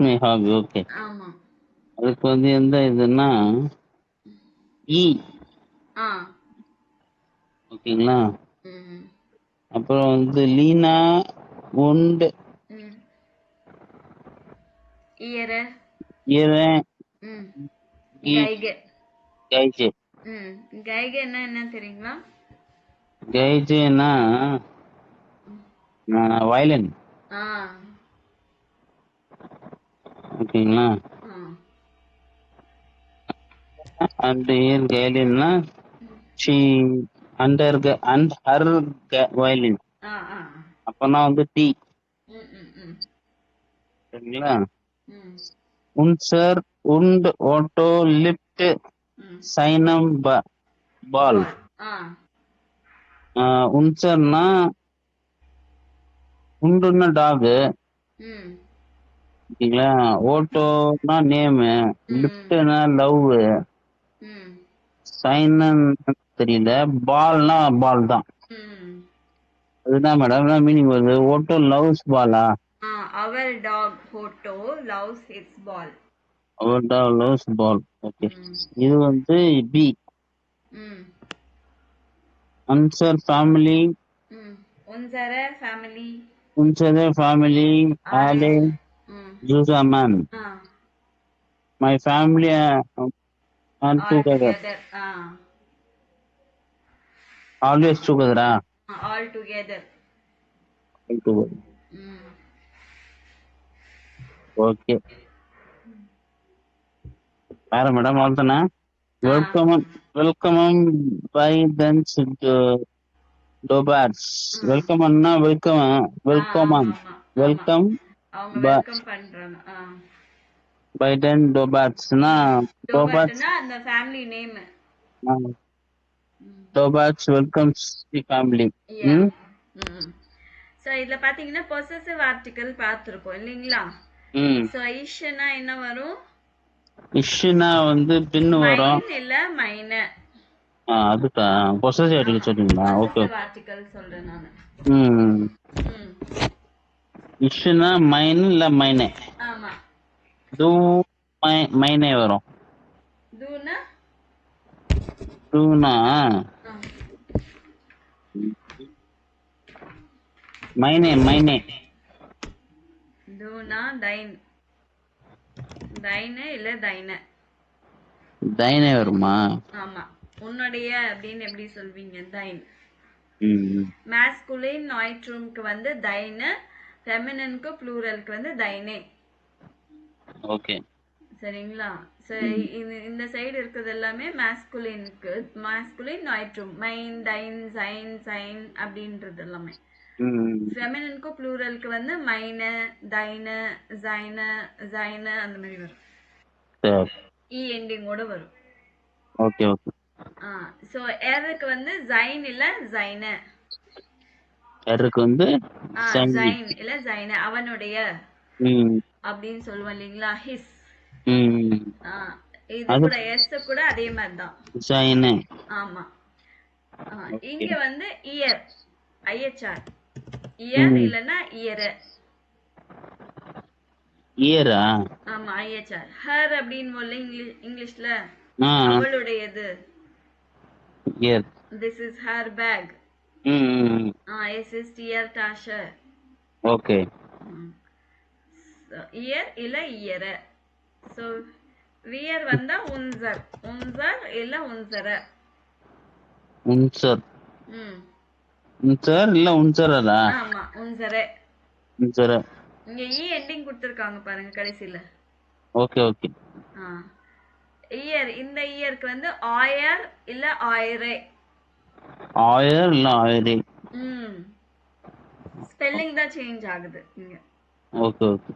My hobby. Okay. ஆமா. அதுக்கு வந்து எந்த இதுன்னா இ. ஆ. ஓகேங்களா? ம். அப்புறம் வந்து லீனா உண்ட் ம். இயர. இயரன் ம். கி கைக. கைஜே. ம். கைகன்னா என்ன தெரியுங்களா? கைஜேனா வயலின். ஆ. ஓகேங்களா? ஆ. அண்ட் இயர் கைலின்னா ஷி அண்டர் அண்ட் ஹர் வயலின். ஆ. ஆ. அப்பனா வந்து டி. ம். ம். ம். சரிங்களா? ம். உன்சர் உண்ட் ஓட்டோ லிப்ட் ம். சைனம் பால். பால். ஆ. உன்சர்னா உண்டுன்னா டாக். ம். ஓகேங்களா? ஓட்டோனா நேமு, ம். லிப்ட்னா லவ், ம். சைனன் தெரியல, பால்னா பால் தான். ம். அதுதான் மேடம் என்ன மீனிங் வருது? ஓட்டோ லவ்ஸ் பாலா? Our dog Hoto loves his ball. Our dog loves ball. Okay. ம். இது வந்து பி. ம். அன்சர் ஃபேமிலி. ம். உன்சர family. உன்சர் ஃபேமிலி ஆலே ஆலே. ம். ஜூசாமன். ஆ. My family All together. together. Always டுகெதரா? All together. ம். ஓகே. வேற மேடம் அவ்வளோதானே? ஆ. வெல்கம் பை தென்ஸ் டோபாட்ஸ். ம். வெல்கம்னா வெல்கம் ஆமா, வெல்கமான். ஆமா, ஆமா. வெல்கம் அவங்க வெல்கம் பண்றாங்க. பை தென் டோபாட்ஸ்னா டோபாட்ஸ். டோபர்ட்னா அந்த ஃபேமிலி நேம். டோபாட்ஸ் வெல்கம்ஸ் தி ஃபேமிலி. யா. ம். ம். ஸோ இதில் பார்த்தீங்கன்னா பொசசிவ் ஆர்டிக்கல் பார்த்துருக்கோம் இல்லைங்களா? ம். ஸோ இஷ்னா என்ன வரும்? இஷ்னா வந்து பின்னு வரும். மைன் இல்ல மைன. அதுக்கா பொசசிவ் ஆமா. ஆர்டிகல் சொல்றீங்களா? ஓகே. பொசசிவ் ஆர்டிக்கல் சொல்றேன் நானு. ம். ம். இஷ்னா மைன் இல்ல மைனே. ஆமா. டூ மைனே வரும். தூனா? டூனா மைனே மைனே. தூனா தைன். தைன இல்ல தைன. தைனே வருமா? ஆமா. உன்னுடைய அப்படின்னு எப்படி சொல்வீங்க? தைன். ம். மேஸ்குலின் நாய்ட்ரூம்க்கு வந்து தைனு, ஃபெமினனுக்கு ப்ளூரலுக்கு வந்து தைனே. ஓகே. சரிங்களா? இந்த சைடு இருக்கிறது எல்லாமே மேஸ்குலினுக்கு. மேஸ்குலின் நாய்ட்ரூம். மைன், தைன், சைன், சைன் அப்படின்றது எல்லாமே. ஃபெமினனுக்கு ப்ளூரலுக்கு வந்து மைன, தைன, ஜைன, ஜைன அந்த மாதிரி வரும். சரி. இ எண்டிங்கோட வரும். Okay okay. ஸோ எருக்கு வந்து ஜைன் இல்ல ஜைன. எருக்கு வந்து ஜைன் இல்ல ஜைன. அவனுடைய அப்படின்னு சொல்லுவோம் இல்லைங்களா? ஹிஸ். இது கூட எஸ் கூட அதே மாதிரி தான். ஜைன. ஆமா. இங்க வந்து இயர் ஐஎச்ஆர். இயர் இல்லனா இயர. இயரா? ஆமா ஐஎச்ஆர். ஹர் அப்படின்னு இங்கிலீஷ்ல அவளுடையது. இயர். This is her bag. Es ist ihr Tasche. Okay. இயர் இல்ல இயர. சோ வியர் வந்தா உன்சர். உன்சர் இல்ல உன்சர. உன்சர். உன்சர் இல்ல உன்சரா? ஆமா உன்சர. உன்சர. இங்க இ எண்டிங் கொடுத்திருக்காங்க பாருங்க கடைசில. Okay okay. இயர் இந்த இயருக்கு வந்து ஆயர் இல்ல ஆயரே. ஆயர் இல்ல ஆயரே. ஸ்பெல்லிங் தான் சேஞ்ச் ஆகுது இங்க. Okay okay.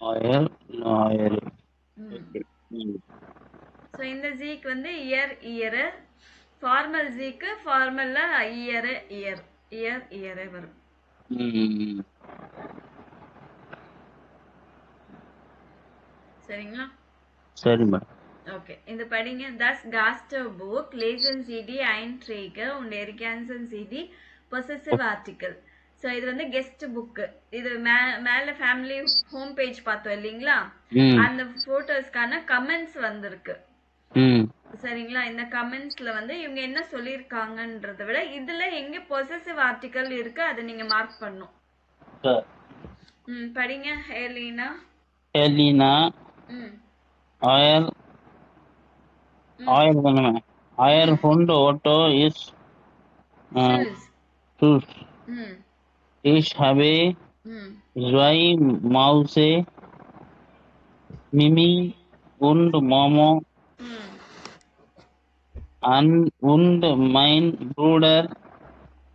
ஆயர் இல்ல ஆயரே. ஓகே. சோ இந்த ஜீக்கு வந்து இயர் இயர். ஃபார்மல் ஜீக்கு ஃபார்மல்ல இயர் இயர் இயர் இயரே வரும். சரிங்களா? சரி மேடம். ஓகே. இந்த படிங்க. Das Gastbuch lesen Sie die Einträge und ergänzen Sie die possessive article. So இது வந்து கெஸ்ட் புக்கு. இது மேல ஃபேமிலி ஹோம் பேஜ் பார்த்தோம் இல்லைங்களா? ம் அந்த போட்டோஸ்க்கான கமெண்ட்ஸ் வந்திருக்கு. ம் சரிங்களா? இந்த கமெண்ட்ஸ்ல வந்து இவங்க என்ன சொல்லியிருக்காங்கன்றத விட இதுல எங்க பொசசிவ் ஆர்டிகல் இருக்கு அதை நீங்க மார்க் பண்ணும். சரி. படிங்க ஹெலினா. ஹெலினா ம் ஆயர் ம் ஆயர் தானே ஆயர் ஹுண்ட் ஓட்டோ இஸ் சில்ஸ். சூஸ் ம் இஸ் ஹவே ம் ஜ்வை மவுசே மிமி und Momo ம் und mein Bruder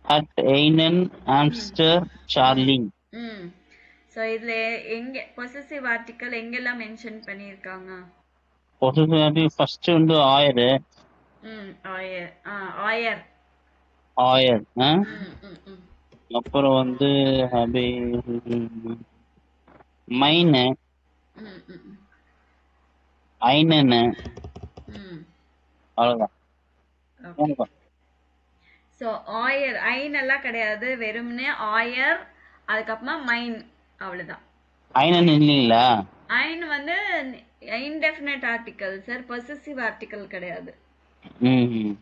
hat einen Hamster Charlie. ம் ஸோ இதுல எங்க பொசசிவ் ஆர்டிகல் எங்கெல்லாம் மென்ஷன் பண்ணியிருக்காங்க? ஃபர்ஸ்ட் வந்து ஆயர் ஆயர். ஆயர். ஆயர் ம் ம் ம் அப்புறம் வந்து ஹபி மைன் ம் ம் ஐனன் ம் அவ்வளவுதான். ஓகே. மூணுதான். ஸோ ஆயர் ஐனெல்லாம் கிடையாது, வெறும்னே ஆயர், அதுக்கப்புறமா மைன், அவ்வளோதான். ஐனன் இல்லைங்களா? ஐன் வந்து indefinite article sir, possessive article கிடையாது. ம்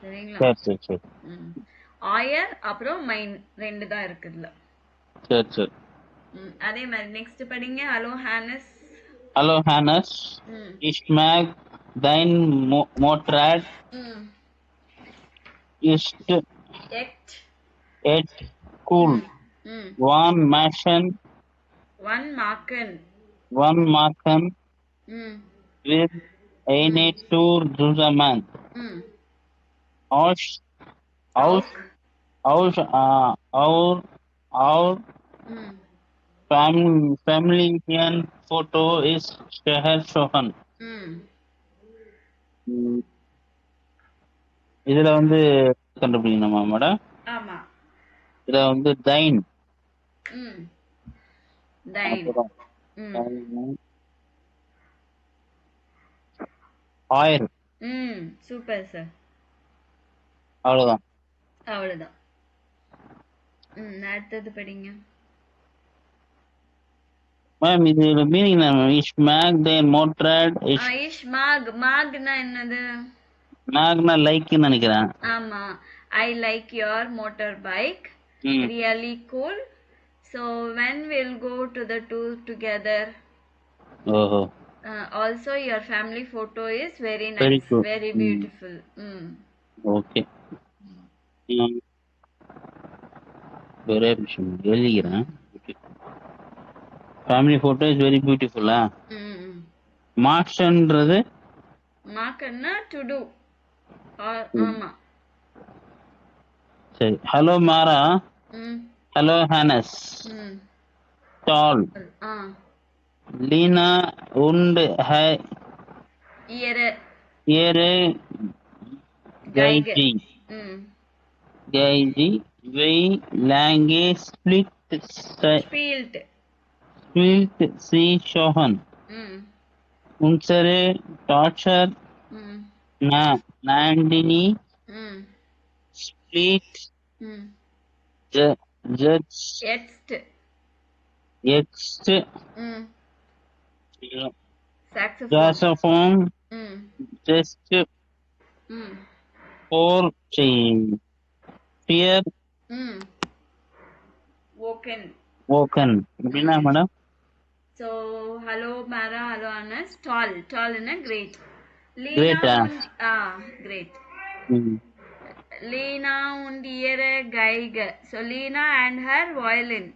சரிங்களா? சரி சரி சரி ம் ஆயர் அப்புறம் மைன் ரெண்டு தான் இருக்குதுல. சரி சரி. அதே மாதிரி நெக்ஸ்ட் படிங்க. Hello Hannes. ஹலோ ஹானஸ் இஸ்மேக் தைன் மோட்ராட் ம் ist எட் et cool ம் one Maschen ஒன் மார்க்கன் one Marken ம் with eine Tour zusammen ம் aus aus அவுக் aus our ம் familien Foto ist sehr schön. ம் இதுல வந்து கண்டுபிடிக்கணுமா மேடம்? ஆமா. இதுல வந்து தைன் ம் தைன். ம் ஆயிரம் சூப்பர் சார். அவ்வளவுதான். அவ்வளவுதான். அடுத்தது படிங்க. மேம் இது மீனிங் மேம் இஸ்மேக் தைன் மோட்ராட் இஷ்மாக். மாக்னா என்னது? மேக்னா லைக்னு நினைக்கிறேன். ஆமா. I like your motor bike, really cool. So when we'll go to the tour together? ஓஹோ. Also your family photo is very nice, Very good. very beautiful. Okay. ஒரே விஷயம் எழுதிக்கிறேன். ஃபேமிலி போட்டோ இஸ் வெரி பியூட்டிஃபுல்லா. மார்க்ஸ்ன்றது மார்க்னா டு டு. ஆமா. சரி. Hello Mara. Hello Hannes. டால். லீனா und ihre Geige. Geige wie lange spielt sie schon? Unsere Tochter Nandini spielt jetzt saxophone just for fear woken. அப்படின்னா madam? So hello Mara, hello Anas. Tall in a great. Great. Great. Lena und ihre Geige. So Lena and her violin.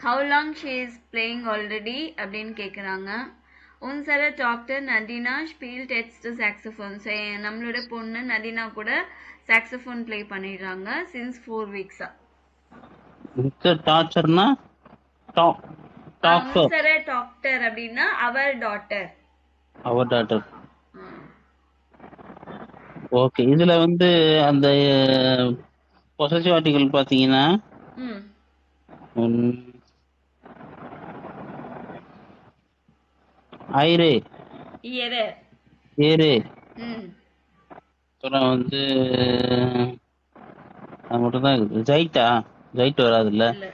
How long she is playing already? அப்படின்னு கேக்குறாங்க. உன்சர doctor நதினா ஸ்பீல் debts saxophone. So நம்மளோட பொண்ணு நதினா கூட saxophone play பண்ணிடுறாங்க since 4 வீக்ஸா. டார்ச்சர்னா உன்சர doctor அப்படின்னா அவர் daughter. Okay. இதுல வந்து அந்த பொசசிவ் ஆர்டிகல் பாத்தீங்கன்னா ஐரே ஏரே அப்புறம் வந்து அது மட்டும் தான் இருக்குது. ஜைட்டா ஜைட் வராதுல்ல, இல்ல.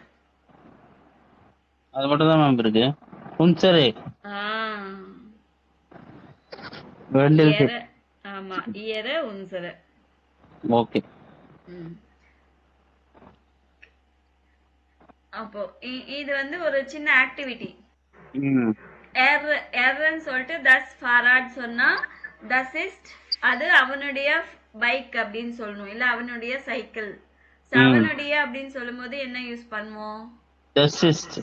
அது மட்டும் தான் மேம் இருக்கு. உன்சரே ஆ ரெண்டு இருக்கு. இயர. ஆமா, இயர உன்சர. ஓகே. ம். அப்போ இது வந்து ஒரு சின்ன ஆக்டிவிட்டி. ம் எர்ன்னு சொல்லிட்டு தஸ் ஃபாராட் சொன்னா தசிஸ்ட் அது அவனுடைய பைக் அப்படின்னு சொல்லணும், இல்ல அவனுடைய சைக்கிள். ம் அவனுடைய அப்படின்னு சொல்லும்போது என்ன யூஸ் பண்ணுவோம்? ஜஸ்டிஸ்ட்.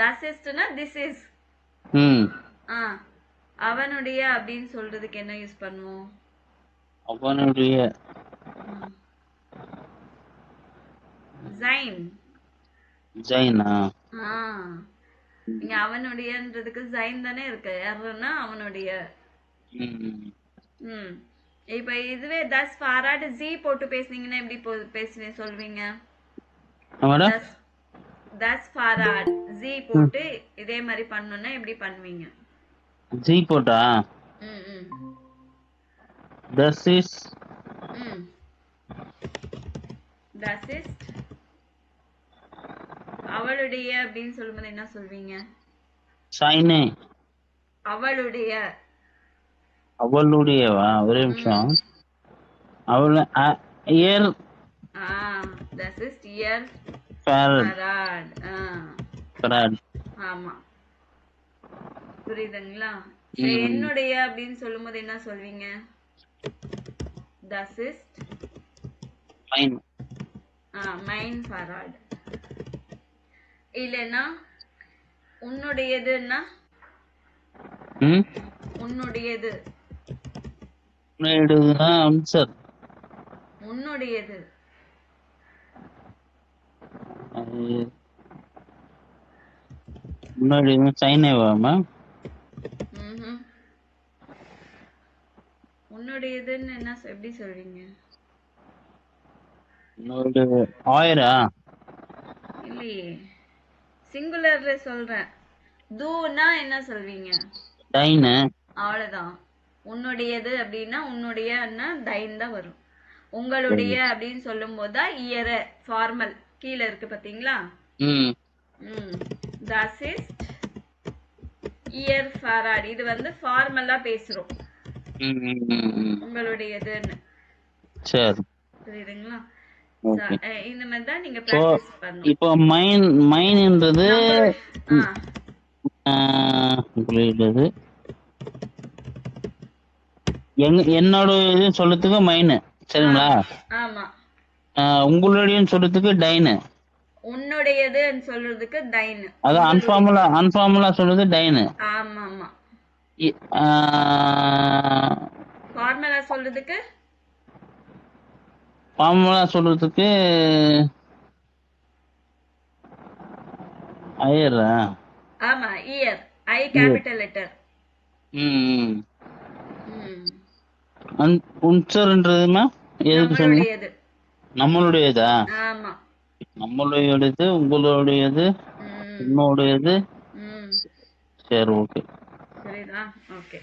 தசிஸ்ட்னா திஸ் இஸ். ம் ஆ அவனுடைய அப்படின்னு சொல்றதுக்கு என்ன யூஸ் பண்ணுவோம்? அவனுடைய ஜைன். ஜைனா. ஆ இங்க அவனுடையன்றதுக்கு ஜைன் தானே இருக்கு. எர்னா அவனுடைய. ம் ம். இப்ப இதுவே தஸ் ஃபாராட் ஜி போட்டு பேசுனீங்கன்னா எப்படி பேசுவீங்க சொல்வீங்க? மேடம் தஸ் தஸ் ஃபாராட் ஜி போட்டு இதே மாதிரி பண்ணனும்னா எப்படி பண்ணுவீங்க? ஜி போட்டா ம் ம் தஸ் இஸ். ம் தஸ் இஸ் அவளுடைய அப்படின்னு சொல்லும்போது என்ன சொல்வீங்க? சைனே. அவளுடைய. அவளுடையவா? ஒரே நிமிஷம். அவள் இயர் தஸ் இஸ் இயர் ஃபேரட். ஃபாராட். ஃபேரட். ஆமா, புரியுதுங்களா? சரி, என்னுடைய அப்படின்னு சொல்லும்போது என்ன சொல்வீங்க? Das ist மைன். mein Fahrrad. இல்லனா உன்னுடையதுன்னா ம் உன்னுடையது. உன்னுடையதுனா ஆன்சர். உன்னுடையது. உன்னுடையது சைனேவா மேம்? உன்னுடையதுன்னு என்ன எப்படி சொல்வீங்க? உன்னுடைய ஆயிரா? இல்லையே, சிங்குலர்ல சொல்றேன். தூனா என்ன சொல்வீங்க? டைனு. அவ்வளவுதான். உன்னுடையது அப்படின்னா உன்னுடையன்னா டைன் தான் வரும். உங்களுடைய அப்படின்னு சொல்லும் போதுதான் இயர ஃபார்மல் கீழே இருக்கு பாத்தீங்களா? ம் das ist ihr Fahrrad. இது வந்து ஃபார்மலா பேசுறோம், உங்களுடையதுன்னு. சரி, புரியுதுங்களா? ஓகே. இந்த மாதிரி தான் நீங்க பிராக்டிஸ் பண்ணணும். இப்போ மைன்ன்றது உங்களுடையது. என்னோட இது சொல்றதுக்கு மைனு, சரிங்களா? ஆமா. உங்களுடைய சொல்றதுக்கு டைனு. உன்னுடையதுன்னு சொல்றதுக்கு டைன். அது அன்ஃபார்முலா சொல்றது டைனு. ஆமா ஆமா. ஃபார்முலா சொல்றதுக்கு ஐயரா? ஆமா, இயர். I capital letter. உன்சர்ன்றதுமா எதுக்கு சொல்லுங்க? நம்மளுடையதா? ஆமா, நம்மளுடையது, உங்களுடையது, உன்னுடையது. சரி, ஓகே. சரிதா? ஓகே.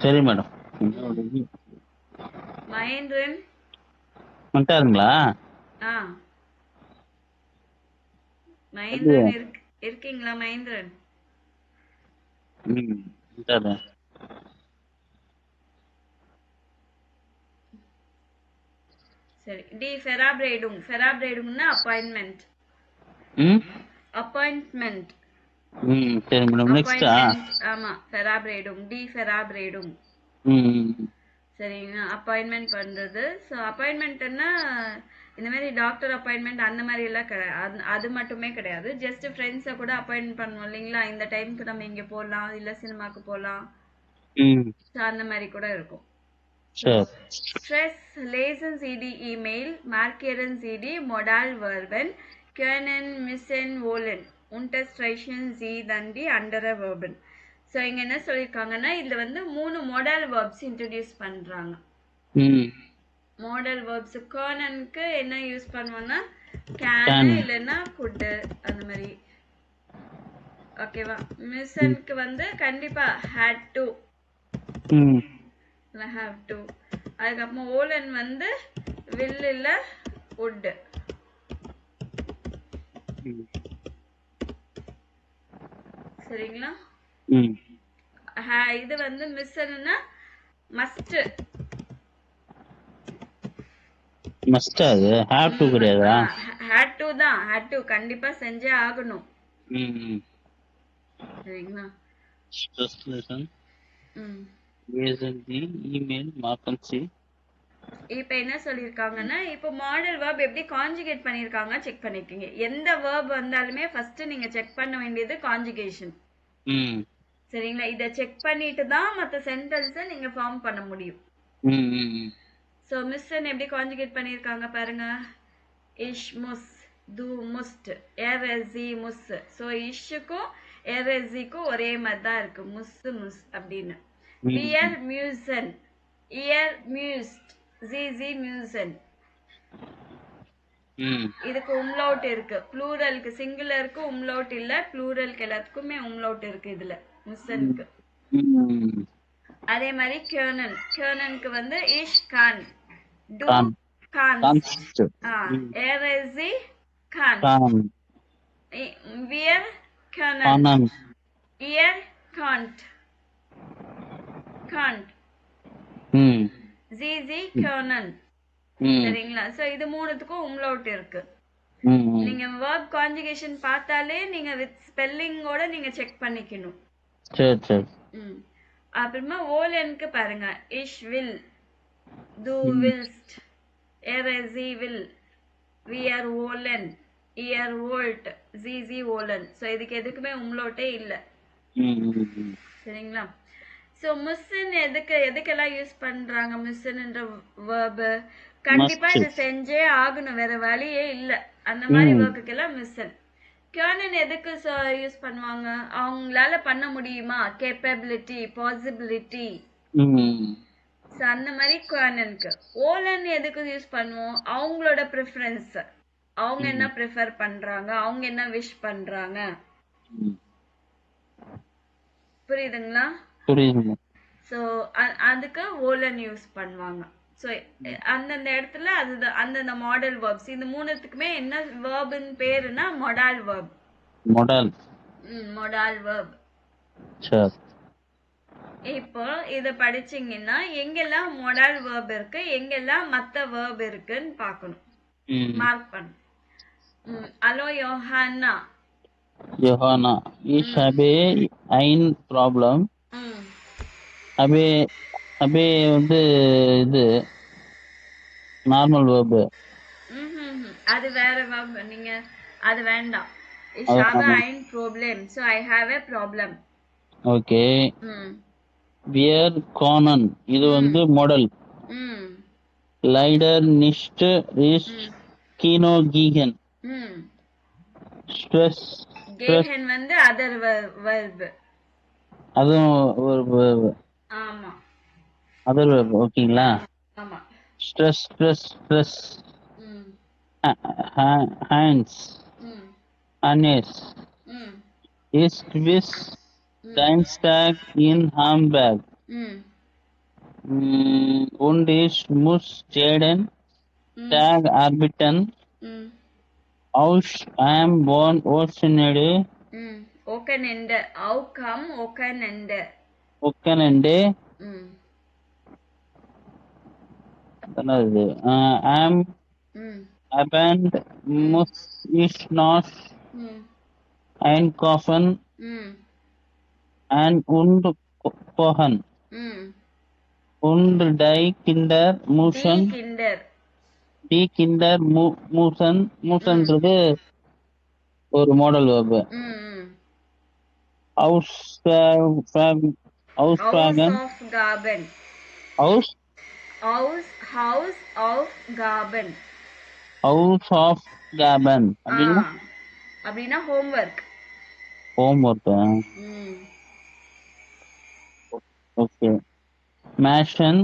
சரி மேடம். மகேந்திரன் வந்துட்டாருங்களா? மகேந்திரன் இருக்கீங்களா? மகேந்திரன் வந்துட்டாரு. சரி. டி ஃபெராப்ரேடும். ஃபெராப்ரேடும்னா அப்பாயின்மெண்ட். அப்பாயின்மெண்ட். சரி மேடம். நெக்ஸ்ட் ஆமா, ஃபெராப்ரேடும். டி ஃபெராப்ரேடும். சரிங்களா? அப்பாயின்மெண்ட் பண்றது. ஸோ அப்பாயின்மெண்ட்னா இந்த மாதிரி டாக்டர் அப்பாயின்மெண்ட் அந்த மாதிரி எல்லாம் கிடையாது. அது மட்டுமே கிடையாது. ஜஸ்ட் ஃப்ரெண்ட்ஸை கூட அப்பாயின்ட் பண்ணுவோம் இல்லைங்களா? இந்த டைமுக்கு நம்ம இங்கே போகலாம், இல்லை சினிமாக்கு போகலாம், அந்த மாதிரி கூட இருக்கும். Stress, lesen Sie die E-Mail, markieren Sie die Modalverben, können, müssen, wollen. Unterstreichen Sie dann die andere Verben. So இங்க என்ன சொல்லியிருக்காங்கன்னா, இதுல வந்து 3 மோடல் வேர்ப்ஸ் இன்ட்ரடியூஸ் பண்றாங்க. மோடல் வேர்ப்ஸ் கர்னனுக்கு என்ன யூஸ் பண்ணுவோம்னா கேன், இல்லைன்னா குட், அந்த மாதிரி. ஓகேவா? மிஷனுக்கு வந்து கண்டிப்பா had to, have to. அதுக்கப்புறம் ஓலன் வந்து வில்லுல wood. சரிங்களா? இது வந்து மிஸ்ஸன்னா மஸ்ட். மஸ்ட் அது ஹேவ் டு கிடையாதா? ஹேட் டு தான். ஹேட் டு கண்டிப்பா செஞ்சே ஆகணும். சரிங்களா? Stress lesson. the email markency. இப்ப என்ன சொல்லிருக்காங்கன்னா, இப்போ மாடல் verb எப்படி கான்ஜுகேட் பண்ணிருக்காங்க செக் பண்ணிக்கங்க. எந்த verb வந்தாலுமே ஃபர்ஸ்ட் நீங்க செக் பண்ண வேண்டியது கான்ஜுகேஷன். சரிங்களா? இத செக் பண்ணிட்டு தான் மத்த சென்டென்ஸ நீங்க ஃபார்ம் பண்ண முடியும். சோ மிஸ்ஸன் எப்படி கான்ஜுகேட் பண்ணிருக்காங்க பாருங்க. இஷ் முஸ், து முஸ்ட், எர்எஸ்இ முஸ். சோ இஷ்க்கும் எர்எஸ்இக்கும் ஒரே மாதிரி தான் இருக்கு. முஸ் முஸ் அப்படின்னு. வியர் மியூசன், இயர் மியூஸ்ட், ஜிஜி மியூசன். இதுக்கு உம்லவுட் இருக்கு. ப்ளூரலுக்கு சிங்குலருக்கு உம்லவுட் இல்ல, ப்ளூரலுக்கு எல்லாத்துக்குமே உம்லவுட் இருக்கு இதுல மிஸ்ஸனுக்கு. அதே மாதிரி கியோனன், கியோனனுக்கு வந்து இஷ் கான், டு கான்ஸ்ட், எர்எஸ்இ கான், வியர் கியோனன், இயர் கான்ட், கான்ட், ஜிஜி கியோனன். சரிங்களா? சோ இது மூணுத்துக்கும் உம்லவுட் இருக்கு. நீங்க verb conjugation பார்த்தாலே நீங்க வித் ஸ்பெல்லிங்கோட நீங்க செக் பண்ணிக்கணும். சரி சரி. அப்புறமா ஓலனுக்கு பாருங்க. இஷ் வில், து வில்ஸ்ட், எர்எஸ்இ வில், வியர் ஓலன், இயர் வோல்ட், ஜிஜி ஓலன். சோ இதுக்கு எதுக்குமே உம்லவுட்டே இல்ல. சரிங்களா? சோ மிஸ்ஸன் எதுக்கெல்லாம் யூஸ் பண்றாங்க மிஸ்ஸன்ன்ற verb? கண்டிப்பா இது செஞ்சே ஆகணும், வேற வழியே இல்ல. அந்த மாதிரி ஒர்க்குக்கெல்லாம் மிஸ்ஸன். கியோனன் எதுக்கு யூஸ் பண்ணுவாங்க? அவங்களால பண்ண முடியுமா, கேப்பபிலிட்டி, பாசிபிலிட்டி. அந்த மாதிரி கியோனனுக்கு. ஓலன் எதுக்கு யூஸ் பண்ணுவோம்? அவங்களோட ப்ரிஃபரன்ஸ், அவங்க என்ன ப்ரிஃபர் பண்றாங்க, அவங்க என்ன விஷ் பண்றாங்க. புரியுதுங்களா? புரியுதுங்க. சோ அதுக்கு ஓலன் யூஸ் பண்ணுவாங்க. சோ அந்தந்த இடத்துல அதுதான் அந்தந்த மாடல் வேர்ப்ஸ். இந்த மூணுத்துக்குமே என்ன வேர்ப்னு பேருனா மொடால் வேர்ப். மொடால். மொடால் வேர்ப். சரி. இப்போ இத படிச்சீங்கன்னா எங்கெல்லாம் மொடால் வேர்ப் இருக்கு, எங்கெல்லாம் மத்த வேர்ப் இருக்குன்னு பார்க்கணும். மார்க் பண்ணு. Hallo Johanna. Johanna, ich habe ein Problem. அபே வந்து இது நார்மல் verb. அது வேற verb. நீங்க அது வேண்டாம். Ich habe ein Problem. So I have a problem. Okay. Wir können, இது வந்து model. Leider nicht ist Kino gehen. Stress gehen வந்து other verb. அதுவும் ஒரு verb. ஆமா. other verb. ஓகேங்களா? ஆமா. Stress stress stress. Hands. Hannes. Ist bis Dienstag in Hamburg. Und ich muss jeden Tag arbeiten. Aus am born Wochenende. Wochenende. Auch am Wochenende. Wochenende. என்னது? Am abend muss ich noch einkaufen und kochen. Und die Kinder müssen மூசன்றது ஒரு model verb. Ausfragen. அப்படின்னா homework. Okay. Machen.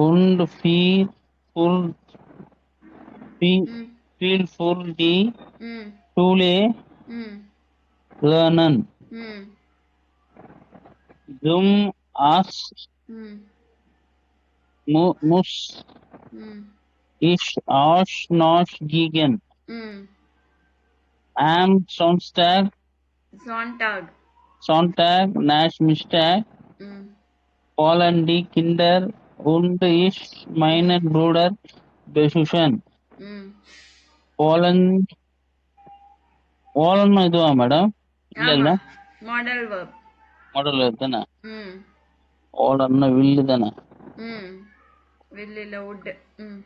Und viel für die Schule lernen. Zum, as, ம் mus, ம் ish, osh, nosh, gegen. ம் Am, Sonstag, Sonntag. Sonntag, Nash, Mistag, ம் Polen, die Kinder und ich, meinen Bruder, besuchen. ம் Polen, Polen இதுவா madam? இல்ல ஆமா இல்ல model verb. Model தானே. ம் போலன்னா வில்லு தானே. ம் வில்லில wood. ம்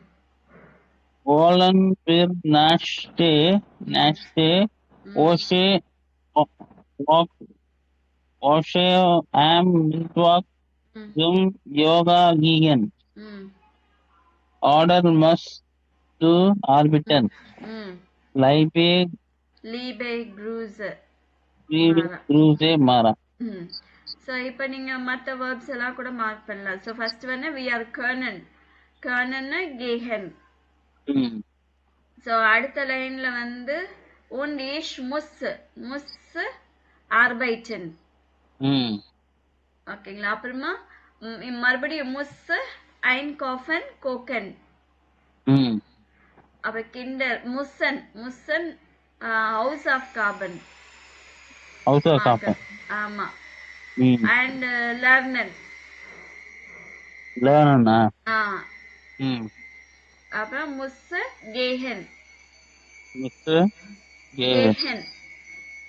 Polen wir Nachte, ம் Nachte, ம் Osche, Walk, Osche am Mittwoch ம் zum Yoga gehen. ம் Order must to ம் arbeiten. ம் Leibig, லீபே க்ரூஸ் Liebig, மாறா. Grüße, Mara. ம் ஸோ இப்போ நீங்கள் மற்ற வேர்ப்ஸ் எல்லாம் கூட மார்க் பண்ணலாம். ஸோ ஃபர்ஸ்ட் வந்து வி ஆர் கர்னன். கர்னன்னு கேஹன். ம் ஸோ அடுத்த லைன்ல வந்து உன் ஈஷ் முஸ் முஸ் ஆர்பைட்டன். ம் ஓகேங்களா? அப்புறமா மறுபடியும் முஸ் ஐன் காஃபன் கோக்கன். ம் அப்புறம் கிண்டர் முசன் முசன் ஹவுஸ் ஆஃப் கார்பன் ஹவுஸ் மார்க்கர். காப்பேன். ஆமா. ம் அண்ட் லர்னன். லேர்னா. ஆ ம் அப்புறம் முஸ் கேஹன். மிஸ்டர் கேவன். கேஹன்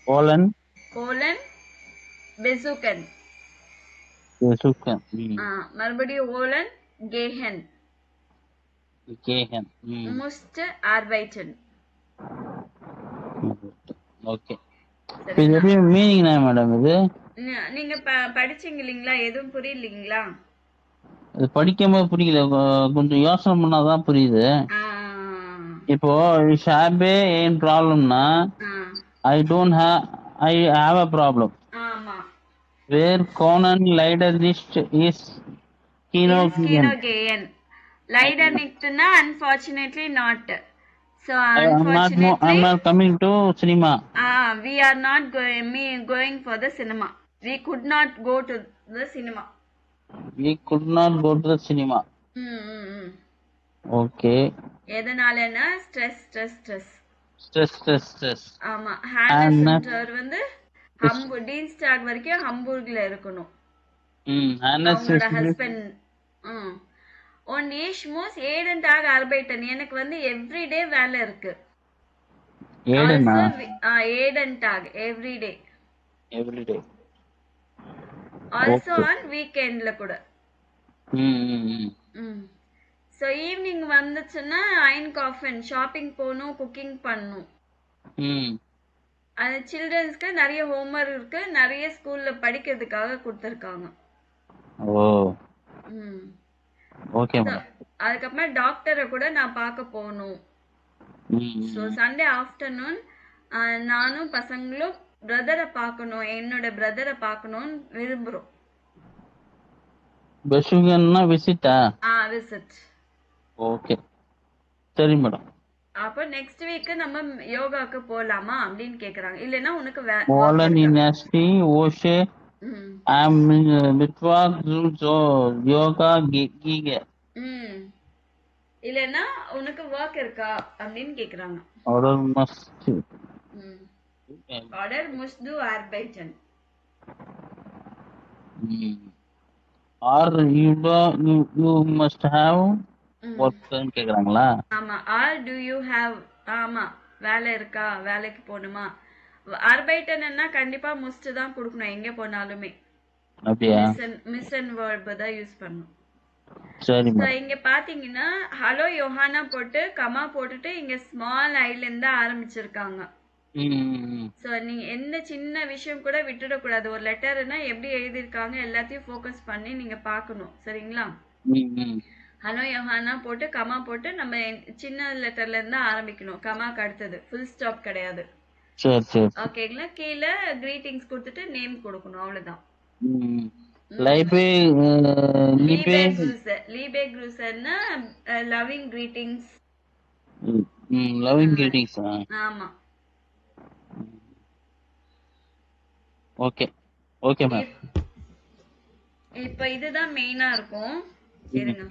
போலன் போலன் பெசுகன். சுக்கன். ம் மறுபடியும் ஓலன் கேஹன் கேஹன். ம் முஸ்ட் ஆர்பைட்டன். ஓகே. இது சரிங்களா? எப்படி மீனிங் என்ன மேடம் இது? நீங்க படிச்சீங்க இல்லைங்களா? எதுவும் புரியலீங்களா? இது படிக்கும்போது புரியல. கொஞ்சம் யோசனை பண்ணாதான் புரியுது. ஆ, இப்போ ஷாபே ஏன் ப்ராப்ளம்னா ஆ, ஐ ஹாவ் அ ப்ராப்ளம். ஆமா. வேர் கோனன் லைடர் லிஸ்ட் இஸ் Is கீனோகியன். Kinogayan. Leider nichtna, unfortunately not. So I'm unfortunately, not coming to cinema. we are not going for the cinema. We could not go to the cinema. We could not go to the cinema. ம் Okay. எதனாலனா stress. Stress. ஆமா. And ஹானஸ்ன்றவர் வந்து டீன்ஸ்டாக் வரைக்கும் ஹம்பூர்க்ல இருக்கணும். அவங்களோட husband. One ஈஷ்மோஸ் ஏடன்டாக அர்பைட்டன். எனக்கு வந்து everyday வேலை இருக்கு. ஏடனா ஏடன்டாக் எவ்ரிடே. எவ்ரிடே. ஆல்சோ ஆன் வீக்கெண்ட்ல கூட. ம் ஸோ ஈவினிங் வந்துச்சுன்னா ஐன் காஃபன் ஷாப்பிங் போகணும், குக்கிங் பண்ணணும். ம் அது சில்ட்ரன்ஸ்க்கு நிறைய ஹோம்ஒர்க் இருக்கு, நிறைய ஸ்கூல்ல படிக்கிறதுக்காக கொடுத்துருக்காங்க. ஓ ம் ஓகே So, மேடம். அதுக்கப்புறமா டாக்டரை கூட நான் பார்க்க போகணும். ஸோ சண்டே ஆஃப்டர்நூன் நானும் பசங்களும் பிரதரை பார்க்கணும், என்னோட பிரதரை பார்க்கணும்னு விரும்புகிறோம். பெஷுகன்னா விசிட்டா? விசிட். ஓகே சரி மேடம். அப்போ நெக்ஸ்ட் வீக் நம்ம யோகாக்கு போலாமா அப்படின்னு கேக்குறாங்க. இல்லைன்னா உனக்கு போலன் யூனிவர்சிட்டி ஓஷே ஆம் மித்வாக் யோகா கீக. இல்லைன்னா உனக்கு ஒர்க் இருக்கா அப்படின்னு கேக்குறாங்க. ஆர்டர் மஸ்ட். ஆர்டர் முஸ்ட் டு ஆர்பைட்டன். Are you must have work கேக்குறாங்களா? ஆமா. Are do you have. ஆமா. வேலை இருக்கா, வேலைக்கு போகணுமா. ஆர்பைட்டன்னா கண்டிப்பா முஸ்ட் தான் கொடுக்கணும் எங்க போனாலுமே. அப்படியா? மிஸ் அண்ட் வேர்ப் தான் யூஸ் பண்ணணும். சரி ஸோ மேடம். இங்க பாத்தீங்கன்னா ஹலோ யோஹானா போட்டு கமா போட்டுட்டு இங்க ஸ்மால் ஐல இருந்து ஆரம்பிச்சிருக்காங்க. ஸோ நீங்க எந்த சின்ன விஷயம் கூட விட்டுடக்கூடாது. ஒரு லெட்டர்னா எப்படி எழுதியிருக்காங்க எல்லாத்தையும் ஃபோக்கஸ் பண்ணி நீங்க பார்க்கணும். சரிங்களா? ஹலோ யோஹானா போட்டு கமா போட்டு நம்ம சின்ன லெட்டர்ல இருந்து ஆரம்பிக்கணும். கமாக்கு அடுத்தது ஃபுல் ஸ்டாப் கிடையாது. ஓகேங்களா? கீழே கிரீட்டிங்ஸ் கொடுத்துட்டு நேம் கொடுக்கணும். அவ்வளவுதான். லீபே க்ரூசர்னா லவ்விங் கிரீட்டிங்ஸ். Loving greetings. ஆமா. Okay okay ma'am. இப்ப இதுதான் மெயினா இருக்கும். இருங்க.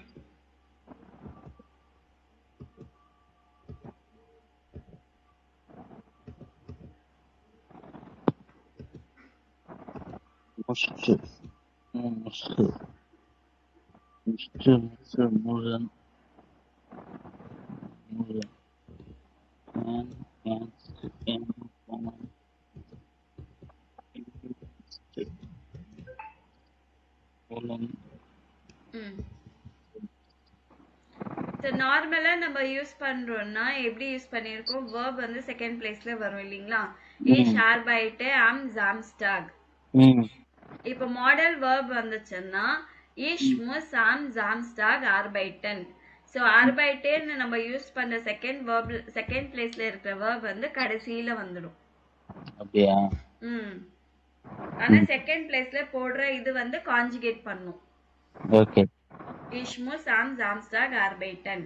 ம். ஸோ நார்மலா நம்ம யூஸ் பண்றோம்னா எப்படி யூஸ் பண்ணியிருக்கோம்? வேர்ப் வந்து செகண்ட் பிளேஸ்ல வரும் இல்லைங்களா? Ich arbeite am Samstag. இப்போ மாடல் வேர்ப் வந்துச்சுன்னா ich muss am Samstag arbeiten. So arbeiten நம்ம யூஸ் பண்ற செகண்ட் பிளேஸ்ல இருக்கிற வேர்ப் வந்து கடைசியில வந்துடும். அப்படியா? ஆனா செகண்ட் பிளேஸ்ல போடுற இது வந்து கான்ஜுகேட் பண்ணும். Okay. Ich muss am Samstag arbeiten.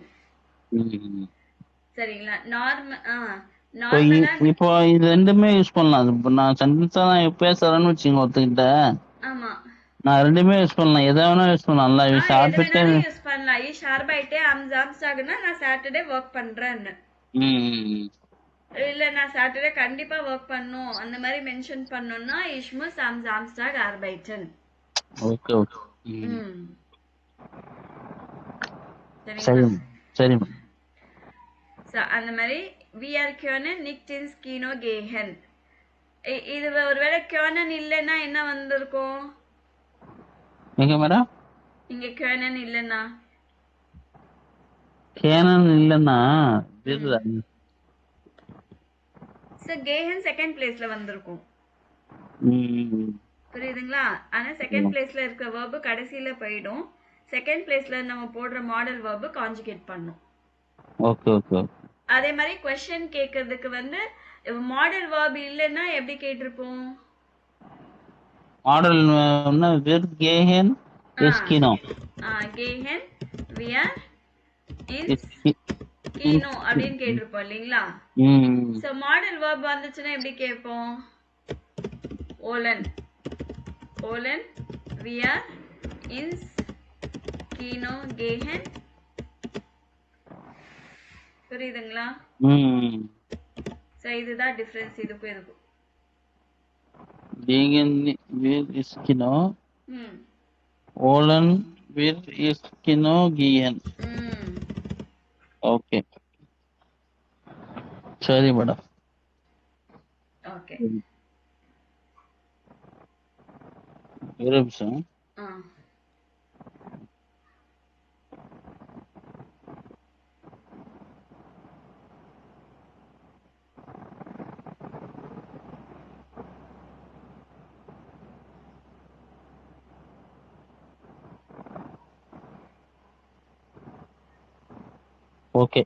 சரிங்களா? நார்மலா இப்போ இது ரெண்டுமே யூஸ் பண்ணலாம். இப்போ நான் சென்டென்ஸா நான் பேசுறேன்னு வச்சுங்க ஒருத்தகிட்ட. ஆமா. நான் ரெண்டுமே யூஸ் பண்ணலாம். எதை வேணா யூஸ் பண்ணலாம்ல. எது வேணாலும் யூஸ் பண்ணலாம். Ich arbeite am Samstagனா நான் சாட்டர்டே ஒர்க் பண்றேன்னு. இல்ல நான் சாட்டர்டே கண்டிப்பா ஒர்க் பண்ணும் அந்த மாதிரி மென்ஷன் பண்ணோம்னா ich muss am Samstag arbeiten. Okay okay. சரிங்களா? சரி. அந்த மாதிரி wir können nicht ins Kino gehen. இது ஒருவேளை können இல்லைன்னா என்ன வந்திருக்கும்? எங்க மேடம்? இங்க können இல்லைன்னா கேஹன் செகண்ட் பிளேஸ்ல வந்திருக்கும். புரியுதுங்களா? ஆனா செகண்ட் பிளேஸ்ல இருக்க வேர்பு கடைசியில போயிடும். செகண்ட் பிளேஸ்ல நம்ம போடுற மாடல் வேர்பு கான்ஜுகேட் பண்ணும். Okay okay. அதே மாதிரி क्वेश्चन கேக்குறதுக்கு வந்து மாடல் வேர்ப் இல்லைன்னா எப்படி கேட்டிருப்போம்? Model wird gehen ist Kino. gehen wir ins Kino அப்படின்னு கேட்டிருப்போம் இல்லைங்களா? சோ மாடல் வேர்ப் வந்துச்சுன்னா எப்படி கேட்போம்? wollen wir ins Kino gehen. புரியுதுங்களா? சோ இதுதான் டிஃபரன்ஸ் இதுக்கும் இதுக்கும். gehen wir ins Kino. wollen wir ins Kino gehen. Okay. சரி மேடம். ஓகே. ஒரு நிமிஷம். ஓகே.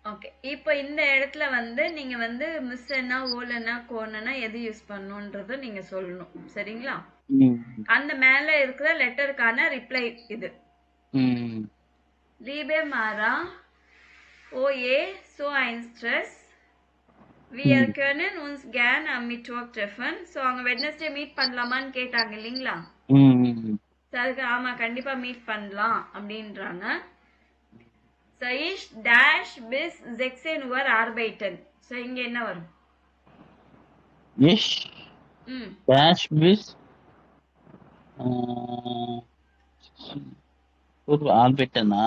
ஓகே. இப்போ இந்த இடத்துல வந்து நீங்க வந்து மிஸ்னா ஓலனா கோனா எது யூஸ் பண்ணணும்ன்றத நீங்க சொல்லணும். சரிங்களா? அந்த மேல இருக்கிற லெட்டருக்கான ரிப்ளை இது. Liebe Mara, oh je, so ein Stress. Wir können uns gern am Mittwoch treffen. So அவங்க வெட்னஸ்டே மீட் பண்ணலாமான்னு கேட்டாங்க இல்லைங்களா? அதுக்கு ஆமா கண்டிப்பா மீட் பண்ணலாம் அப்படின்றாங்க. So ich dash bis 16 Uhr arbeiten. So இங்க என்ன வரும்? Ich dash bis ஒரு ஆர்பிட்டனா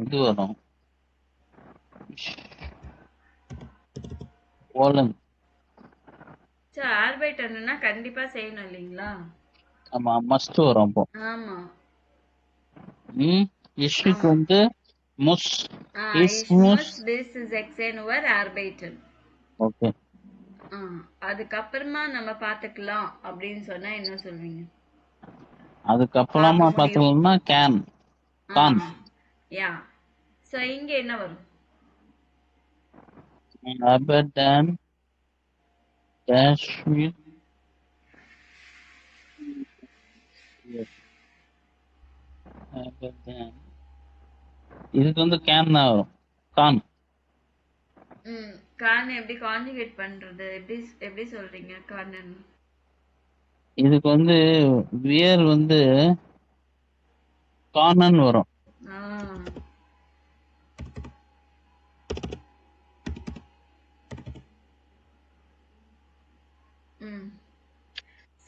இது வரும். wollen. சோ ஆர்பிட்டர்னா கண்டிப்பா செய்யணும் இல்லீங்களா? ஆமா மஸ்ட் வரும் அப்போ. ஆமா. இஷ்க்கு வந்து muss. Ich muss bis 16 Uhr arbeiten. Okay. அதுக்கப்புறமா நம்ம பாத்துக்கலாம் அப்படின்னு சொன்னா என்ன சொல்வீங்க? அதுக்கப்புறமா பாத்துக்கலாம்னா can. யா. சோ இங்க என்ன வரும்? Abadan dash with இதுக்கு வந்து can தான் வரும். can. கான் எப்படி கான்ஜுகேட் பண்றது? எப்படி எப்படி சொல்றீங்க கார்னன்? இதுக்கு வந்து வியர் வந்து கார்னன் வரும். ஆ. ம்.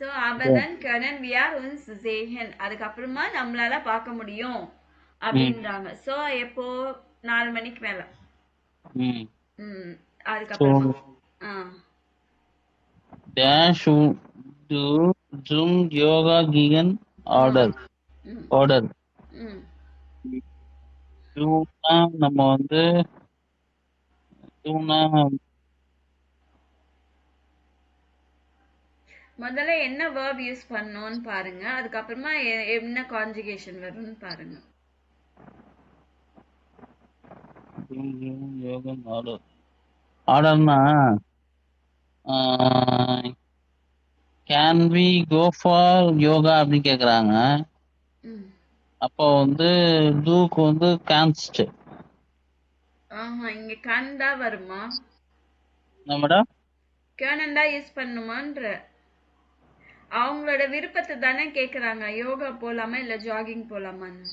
So அபதான் கனன் வியார் uns sehen. அதுக்கப்புறமா நம்மளால பார்க்க முடியும் ம் அப்படின்றாங்க. சோ எப்போ 4 மணிக்கு மேல. ம் ம். ஸோ அதுக்கப்புறமா. ஆ. டேஷ் டு ஜும் யோகா கிகன் ம். ஆர்டர் ம். ஆர்டர் ம். டூனா நம்ம வந்து டூனா முதல்ல என்ன வேர்ப் யூஸ் பண்ணோம்னு பாருங்க. அதுக்கப்புறமா என்ன கான்ஜுகேஷன் வரும்னு பாருங்க. யோகன் ஆர்டர் ஆர்டர்னா can we go for yoga அப்படின்னு கேக்குறாங்க. ம். அப்போ வந்து டூக்கு வந்து கான்ஸ்ட் ஆஹா, இங்க கன் தான் வருமா? நம்மடா கேனன் தான் யூஸ் பண்ணுமான்ற. அவங்களோட விருப்பத்தை தானே கேக்குறாங்க. யோகா போலாமா இல்ல ஜாகிங் போலாமான்னு.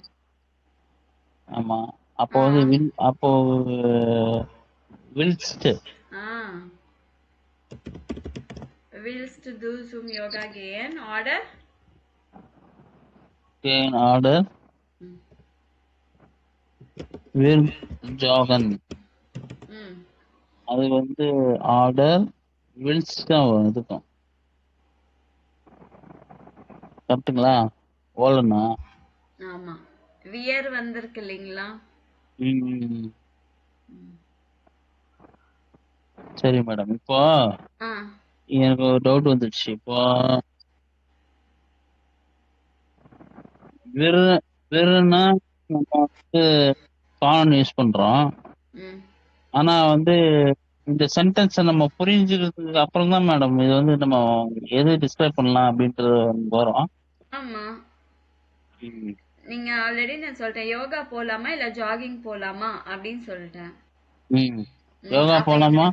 ஆமா. அப்போ ஆ. வந்து அப்போ வில்ஸ்ட் ஆ. Wills to do some yoga again. Order. Can order ம். வில் ஜாகன். ம். அது வந்து ஆர்டர் வில்ஸ் தான் வரும் இதுக்கும். கரெக்டுங்களா? ஓலனா? ஆமா. வியர் வந்திருக்கு இல்லைங்களா? ம். ம். சரி மேடம். இப்போ ஆ. எனக்கு ஒரு டவுட் வந்துடுச்சு. இப்போ விரு விருன்னா நம்ம வந்து கான் யூஸ் பண்றோம். ம். ஆனா வந்து இந்த சென்டென்ஸை நம்ம புரிஞ்சுக்கிறதுக்கு அப்புறம் தான் மேடம் இது வந்து நம்ம எது டிஸ்கிரைப் பண்ணலாம் அப்படின்றது வரும். ஆமா. ம். நீங்க ஆல்ரெடி நான் சொல்லிட்டேன். யோகா போலாமா இல்ல ஜாகிங் போலாமா அப்படின்னு சொல்லிட்டேன். ம். ம். யோகா அப்ப போலாமா?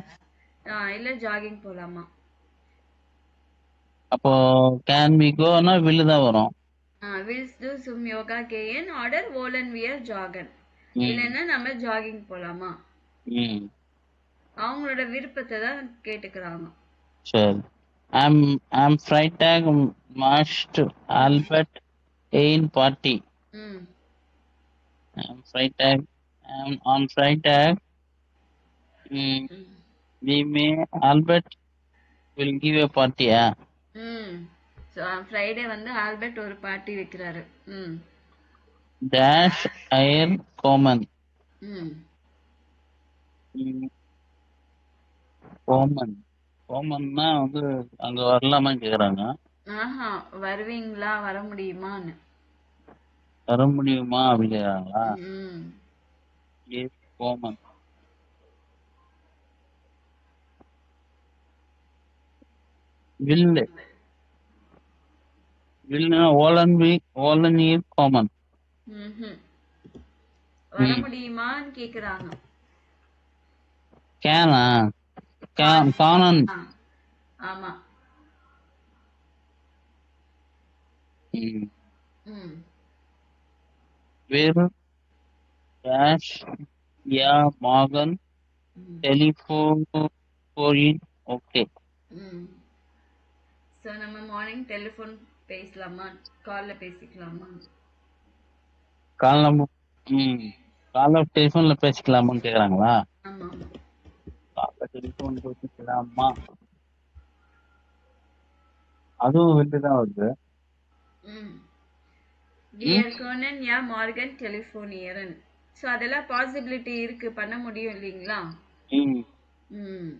இல்ல ஜாகிங் போலாமா? அப்போ கேன் வி கோனா வில்லு தான் வரும். Wills do some yoga again. Order wollen wear joggen. ம். இல்லைன்னா நம்ம ஜாகிங் போலாமா? ம். அவங்களோட விருப்பத்தை தான் கேட்டுக்கிறாங்க. சரி. ஐம் ஃப்ரைடேக் மாஸ்ட் ஆல்பர்ட் எயின் பார்ட்டி. ம். ஐம் ஃப்ரைடேக் ஆன் ஃப்ரைடேக் ம். We may Albert will give a பார்ட்டியா? ம். ஸோ ஃப்ரைடே வந்து ஆல்பர்ட் ஒரு பார்ட்டி வைக்கிறாரு. ம். டேஷ் அயர் கோமன். ம். கோமன் கோமன்னா வந்து அங்க வரலாமான்னு கேக்குறாங்க. ஆஹா, வருவீங்களா வர முடியுமான்னு. வர முடியுமா அப்படின்னு கேக்குறாங்களா? ம். எஸ் கோமன். வில்லு வில்லுனா ஓலன் இஸ் காமன். ம்ஹும். வர முடியுமான்னு கேக்குறாங்க. கேனா கான். கானன். ஆ, ஆமா. ம். வேறு டேஷ் யா மாகன் ம். Telephone okay. ம். ஸோ நம்ம மார்னிங் டெலிஃபோன் பேசலாமா? காலில் பேசிக்கலாமா? காலைல காலைல டெலிஃபோன்ல பேசிக்கலாமான்னு கேக்குறாங்களா? ஆமா ஆமா. காலைல டெலிஃபோன் பேசிக்கலாமா? அதுவும் வெளில தான் வருது. ம். ம் டியர் கோனன் யா மார்கன் டெலிஃபோனியரன். ஸோ அதெல்லாம் பாசிபிலிட்டி இருக்கு, பண்ண முடியும் இல்லைங்களா? ம் ம்.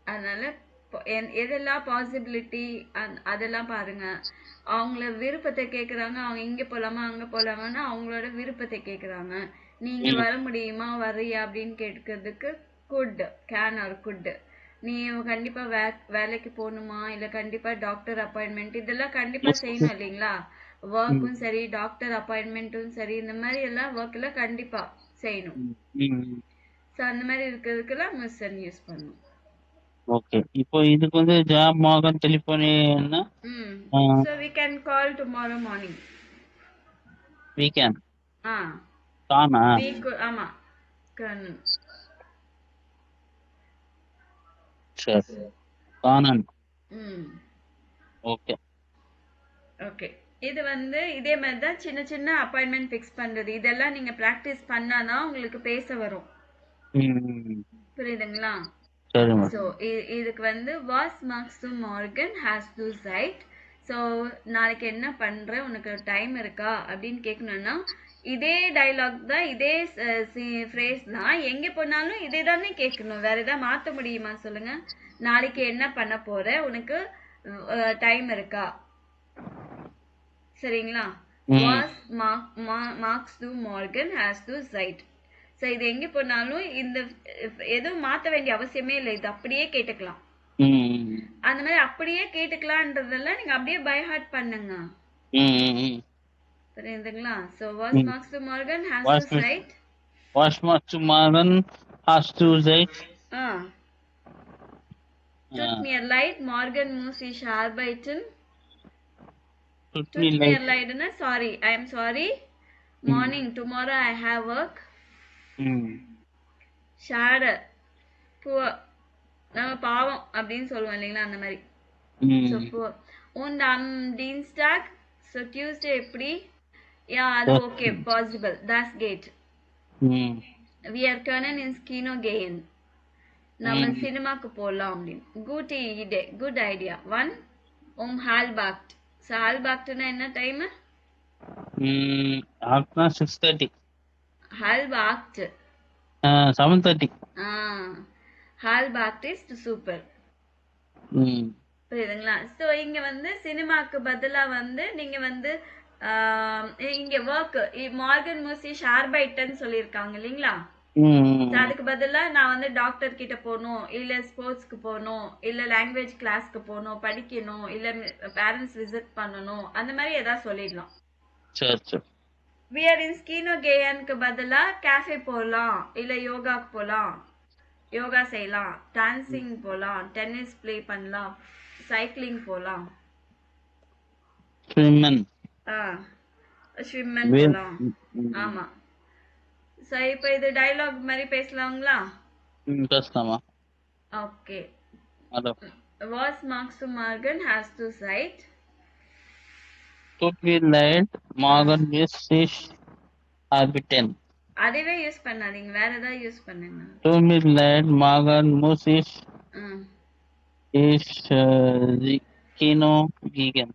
அதனால எதெல்லாம் பாசிபிலிட்டி அதெல்லாம் பாருங்க. அவங்கள விருப்பத்தை கேட்குறாங்க. அவங்க இங்கே போகலாமா அங்கே போகலாமான்னு அவங்களோட விருப்பத்தை கேட்குறாங்க. நீங்க ம் வர முடியுமா வர்றியா அப்படின்னு கேட்கறதுக்கு குட், கேன் ஆர் குட். நீ கண்டிப்பா வேலைக்கு போகணுமா இல்ல கண்டிப்பா டாக்டர் அப்பாயின்மெண்ட் இதெல்லாம் கண்டிப்பா செய்யணும் இல்லைங்களா? ம் ஒர்க்கும் சரி டாக்டர் அப்பாயின்மெண்ட்டும் சரி இந்த மாதிரி எல்லாம் ஒர்க்ல கண்டிப்பா செய்யணும். ம் ம் ஸோ அந்த மாதிரி இருக்கிறதுக்கெல்லாம் மிஸ்ஸன் யூஸ் பண்ணும். ஓகே. இப்போ இதுக்கு வந்து ஜாப் மார்கன் டெலிஃபோனின்னா ம். ஆ So we can call tomorrow morning. Weekend ஆ தானா? வீக் ஆமா. கண்ணன். சரி. கானன். ம். ஓகே. ஓகே. இது வந்து இதே மாதிரி தான் சின்ன சின்ன அப்பாயின்ட்மெண்ட் ஃபிக்ஸ் பண்றது. இதெல்லாம் நீங்க பிராக்டிஸ் பண்ணா தான் உங்களுக்கு பேச வரும். ம். புரியுதுங்களா? சரி ஸோ மேடம். இதுக்கு வந்து வாஸ் மார்க்ஸ் டு மார்கன் ஹேஸ் டு சைட். ஸோ நாளைக்கு என்ன பண்ற, உனக்கு டைம் இருக்கா அப்படின்னு கேட்கணும்னா இதே டைலாக் தான், இதே ஃப்ரேஸ் தான், எங்கே போனாலும் இதே தானே கேட்கணும். வேற ஏதாவது மாற்ற முடியுமா சொல்லுங்க? நாளைக்கு என்ன பண்ண போற, உனக்கு டைம் இருக்கா, சரிங்களா? ம். வாஸ் மார்க்ஸ் டு மார்கன் ஹேஸ் டு சைட். ஸோ இது எங்கே போனாலும் இந்த எதுவும் மாற்ற வேண்டிய அவசியமே இல்லை, இது அப்படியே கேட்டுக்கலாம். ம். அந்த மாதிரி அப்படியே கேட்டுக்கலான்றதெல்லாம் நீங்க அப்படியே பை ஹார்ட் பண்ணுங்க. ம். புரியுதுங்களா? ஸோ வாஸ் ம். மார்க்ஸ் டு மார்கன் ஹேஸ் டு வாஷ் சைட். வாஷ் மார்க் மார்கன் ஹாஸ் டு சைட். ஆ Tut mir leid, morgen muss ich arbeiten. Tut mir leid, na sorry, I am sorry. Morning, tomorrow I have work. Schade, poor. நம்ம பாவம் அப்படின்னு சொல்லுவோம் இல்லைங்களா, அந்த மாதிரி. So poor. Und am Dienstag, so Tuesday எப்படி? யா அது okay, possible, das geht. Wir können ins Kino gehen. நம்ம சினிமாக்கு போகலாம் அப்படின்னு. Good idea. ஒன் halbakt. ஸோ halbaktனா என்ன டைம்? 6:30. halbakt 7:30. halbakt இஸ் சூப்பர். புரியுதுங்களா? ஸோ இங்க வந்து சினிமாக்கு பதிலா வந்து நீங்க வந்து இங்க ஒர்க் மார்கன் மூசிஷ் ஆர்பைட்டன் சொல்லியிருக்காங்க இல்லைங்களா? அதுக்கு பதிலா நான் வந்து டாக்டர் கிட்ட போகணும், இல்ல ஸ்போர்ட்ஸ்க்கு போகணும், இல்ல லாங்குவேஜ் கிளாஸ்க்கு போகணும், படிக்கணும், இல்ல பேரண்ட்ஸ் விசிட் பண்ணணும், அந்த மாதிரி ஏதாவது சொல்லிடலாம். சரி. we are in Skino Gayanக்கு பதிலா கேஃபே போகலாம், இல்ல யோகாக்கு போகலாம், யோகா செய்யலாம், டான்சிங் போகலாம், டென்னிஸ் ப்ளே பண்ணலாம், சைக்கிளிங் போகலாம், ஸ்விம்மன் போகலாம். ஆமா. ஸோ இப்போ இது டைலாக் மாதிரி பேசலாங்களா? பேசலாமா? ஓகே. வாஸ் மார்க்ஸ் டு மார்கன் ஹேஸ் டு சைட். Tut mir leid, morgen muss ich arbeiten. அதுவே யூஸ் பண்ணாதீங்க, வேற ஏதாவது யூஸ் பண்ணுங்க. Tut mir leid, morgen muss ich Kino gehen.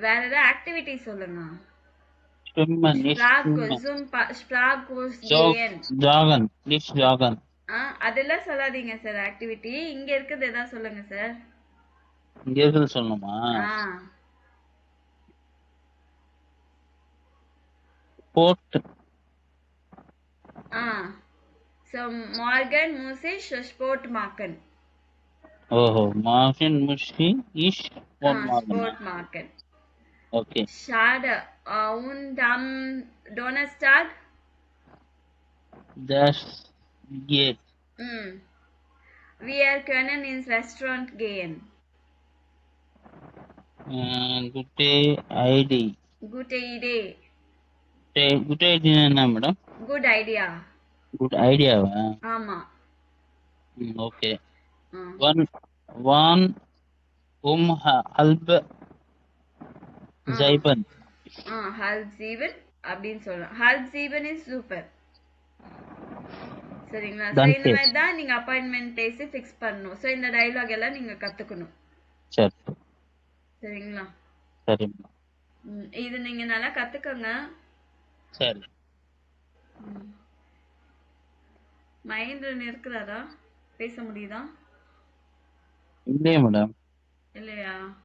வேற ஏதாவது ஆக்டிவிட்டி சொல்லுங்க. Schwimmen, nicht joggen, nicht joggen. அதெல்லாம் சொல்லாதீங்க சார். ஆக்டிவிட்டி இங்க இருக்குது ஏதாவது சொல்லுங்க சார். இங்க இருக்குது சொல்லணுமா? Sport. So morgen muss ich Sport machen. ஓஹோ, morgen muss ich Sport machen. Okay. Schade. Und am Donnerstag? Das geht. Wir können ins Restaurant gehen. Gute Idee. Good idea. Good idea என்ன madam? Good idea. Good idea-வா? ஆமா. Okay. One halb sieben. halb sieben அப்படின்னு சொல்லலாம். halb sieben is super. சரிங்களா? So இந்த மாதிரி தான் நீங்க appointment பேசி ஃபிக்ஸ் பண்ணணும். சோ இந்த டயலாக் எல்லாம் நீங்க கத்துக்கணும். சரி. சரிங்களா? சரி. இது நீங்க நல்லா கத்துக்கங்க. சரி. மகேந்திரன் இருக்கிறாரா? பேச முடியுதா? இல்லையே மேடம். இல்லையா?